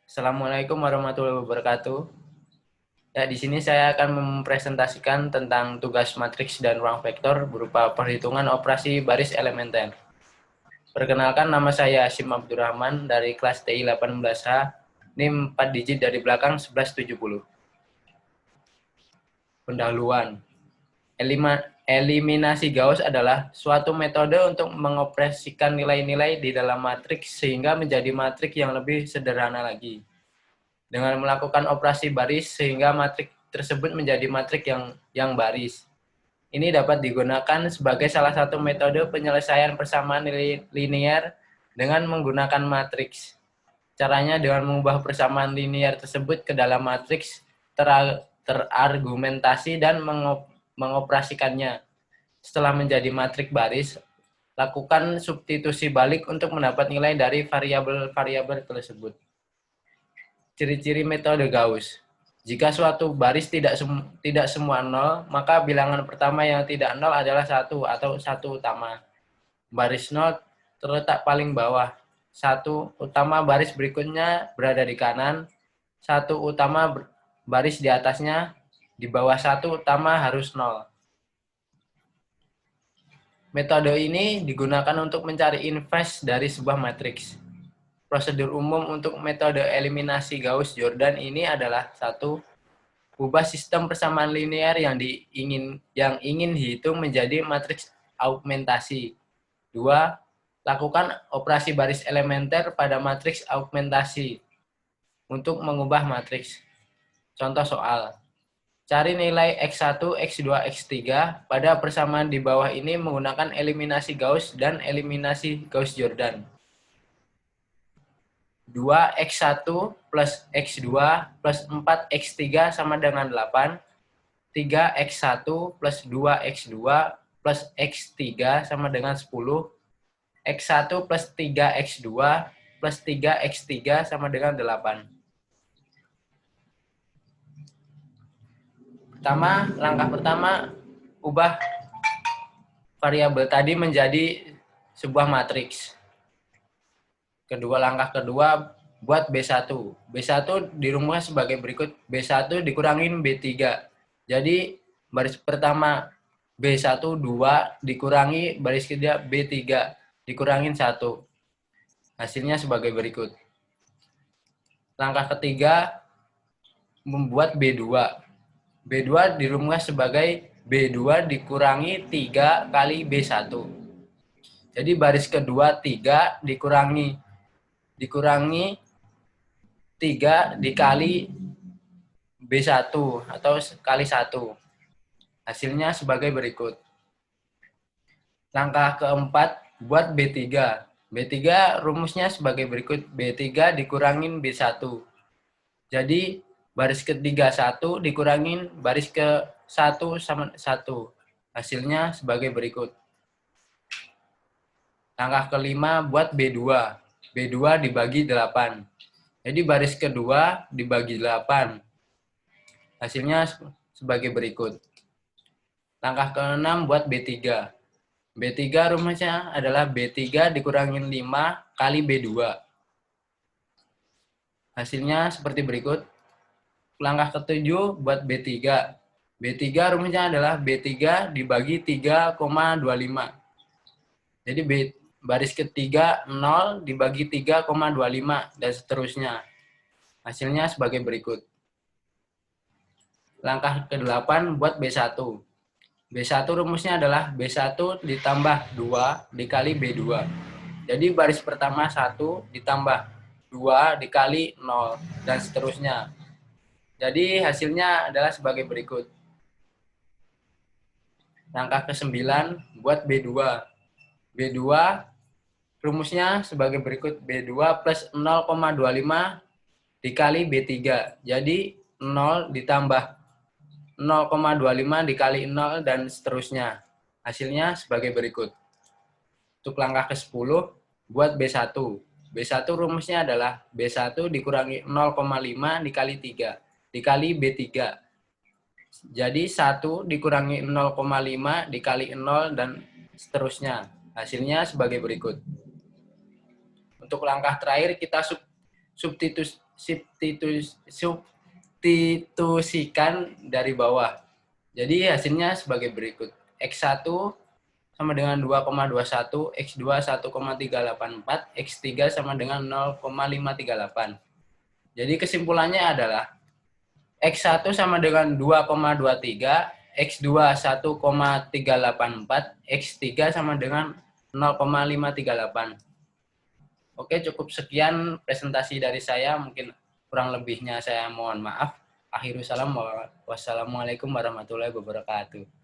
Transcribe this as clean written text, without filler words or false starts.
Assalamualaikum warahmatullahi wabarakatuh. Ya, di sini saya akan mempresentasikan tentang tugas matriks dan ruang vektor berupa perhitungan operasi baris elementer. Perkenalkan, nama saya Hasyim Abdurrahman dari kelas TI 18H, NIM 4 digit dari belakang 1170. Pendahuluan. Eliminasi Gauss adalah suatu metode untuk mengoperasikan nilai-nilai di dalam matriks sehingga menjadi matriks yang lebih sederhana lagi. Dengan melakukan operasi baris sehingga matriks tersebut menjadi matriks yang baris. Ini dapat digunakan sebagai salah satu metode penyelesaian persamaan linear dengan menggunakan matriks. Caranya dengan mengubah persamaan linear tersebut ke dalam matriks terargumentasi dan mengoperasikannya. Setelah menjadi matriks baris, lakukan substitusi balik untuk mendapat nilai dari variabel-variabel tersebut. Ciri-ciri metode Gauss. Jika suatu baris tidak semua nol, maka bilangan pertama yang tidak nol adalah 1 atau 1 utama. Baris nol terletak paling bawah. 1 utama baris berikutnya berada di kanan. 1 utama baris di atasnya. Di bawah 1 utama harus nol. Metode ini digunakan untuk mencari inverse dari sebuah matriks. Prosedur umum untuk metode eliminasi Gauss-Jordan ini adalah 1. Ubah sistem persamaan linear yang ingin dihitung menjadi matriks augmentasi. 2. Lakukan operasi baris elementer pada matriks augmentasi untuk mengubah matriks. Contoh soal. Cari nilai X1, X2, X3 pada persamaan di bawah ini menggunakan eliminasi Gauss dan eliminasi Gauss-Jordan. 2x1 plus x2 plus 4x3 sama dengan 8. 3x1 plus 2x2 plus x3 sama dengan 10. x1 plus 3x2 plus 3x3 sama dengan 8. Langkah pertama, ubah variabel tadi menjadi sebuah matriks. Langkah kedua, buat B1. B1 dirumuskan sebagai berikut. B1 dikurangin B3. Jadi, baris pertama B1, 2, dikurangi baris kedua B3, dikurangin 1. Hasilnya sebagai berikut. Langkah ketiga, membuat B2. B2 dirumuskan sebagai B2 dikurangi 3 kali B1. Jadi, baris kedua 3 dikurangi 3 dikali B1 atau kali 1. Hasilnya sebagai berikut. Langkah keempat, buat B3. B3 rumusnya sebagai berikut. B3 dikurangin B1. Jadi, baris ketiga 1 dikurangin baris ke 1 sama 1. Hasilnya sebagai berikut. Langkah kelima, buat B2. B2 dibagi 8. Jadi baris kedua dibagi 8. Hasilnya sebagai berikut. Langkah ke-6 buat B3. B3 rumusnya adalah B3 dikurangin 5 kali B2. Hasilnya seperti berikut. Langkah ke-7 buat B3. B3 rumusnya adalah B3 dibagi 3,25. Jadi baris ketiga 0 dibagi 3,25 dan seterusnya. Hasilnya sebagai berikut. Langkah ke-8 buat B1. B1 rumusnya adalah B1 ditambah 2 dikali B2. Jadi baris pertama 1 ditambah 2 dikali 0 dan seterusnya. Jadi hasilnya adalah sebagai berikut. Langkah ke-9 buat B2. B2 rumusnya sebagai berikut. B2 plus 0,25 dikali B3. Jadi 0 ditambah 0,25 dikali 0 dan seterusnya. Hasilnya sebagai berikut. Untuk langkah ke-10 buat B1. B1 rumusnya adalah B1 dikurangi 0,5 dikali 3 dikali B3. Jadi 1 dikurangi 0,5 dikali 0 dan seterusnya. Hasilnya sebagai berikut. Untuk langkah terakhir kita substitusikan dari bawah. Jadi hasilnya sebagai berikut. X1 sama dengan 2,21, X2 1,384, X3 sama dengan 0,538. Jadi kesimpulannya adalah X1 sama dengan 2,23, X2 1,384, X3 sama dengan 0,538. Oke, cukup sekian presentasi dari saya. Mungkin kurang lebihnya saya mohon maaf. Akhirul salam. Wassalamualaikum warahmatullahi wabarakatuh.